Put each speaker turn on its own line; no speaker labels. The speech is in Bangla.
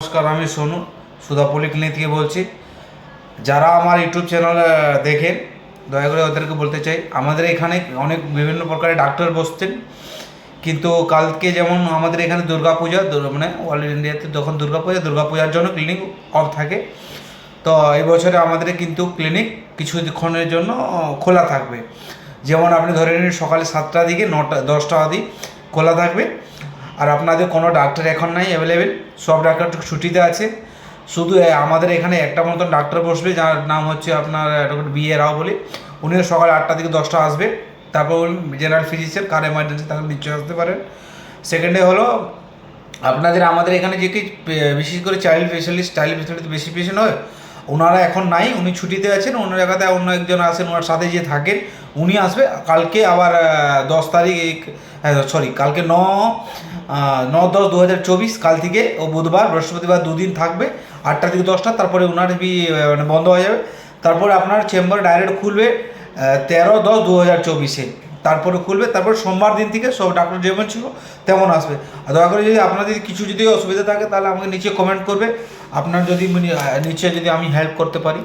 নমস্কার, আমি সোনু সুধা পলিক্লিনিক থেকে বলছি। যারা আমার ইউটিউব চ্যানেল দেখেন, দয়া করে ওদেরকে বলতে চাই, আমাদের এখানে অনেক বিভিন্ন প্রকারের ডাক্তার বসছেন, কিন্তু কালকে যেমন আমাদের এখানে দুর্গাপূজা, মানে অল ইন্ডিয়াতে যখন দুর্গাপূজার জন্য ক্লিনিক অফ থাকে। তো এই বছরে আমাদের কিন্তু ক্লিনিক কিছুক্ষণের জন্য খোলা থাকবে। যেমন আপনি ধরে নিন সকালে 7টা দিকে 9টা 10টা অবধি খোলা থাকবে। আর আপনাদের কোনো ডাক্তার এখন নাই অ্যাভেলেবেল, সব ডাক্তার ছুটিতে আছে। শুধু আমাদের এখানে একটা মতন ডাক্তার বসবে, যার নাম হচ্ছে আপনার ডক্টর বি এ রাও বলে। উনিও সকাল 8টা থেকে 10টা আসবে। তারপর জেনারেল ফিজিশিয়ান, কার এমার্জেন্সি তাহলে নিশ্চয়ই আসতে পারেন। সেকেন্ডে হলো আপনাদের আমাদের এখানে যে কি বিশেষ করে চাইল্ড স্পেশালিস্ট বেশি পেশেন্ট হয়, ওনারা এখন নাই, উনি ছুটিতে আছেন। অন্য জায়গাতে অন্য একজন আসেন, ওনার সাথে যে থাকেন উনি আসবে কালকে। আবার 10 তারিখ, কালকে 9/10/2024, কাল থেকে ও বুধবার বৃহস্পতিবার দুদিন থাকবে 8টা থেকে 10টা। তারপরে ওনার মানে বন্ধ হয়ে যাবে। তারপরে আপনার চেম্বার ডাইরেক্ট খুলবে 13/10/2024-এ, তারপরে খুলবে। তারপর সোমবার দিন থেকে সব ডাক্তার যেমন ছিল তেমন আসবে। আর দয়া করে যদি আপনাদের কিছু যদি অসুবিধা থাকে তাহলে আমাকে নিচে কমেন্ট করবে, আপনার যদি নিচে যদি আমি হেল্প করতে পারি।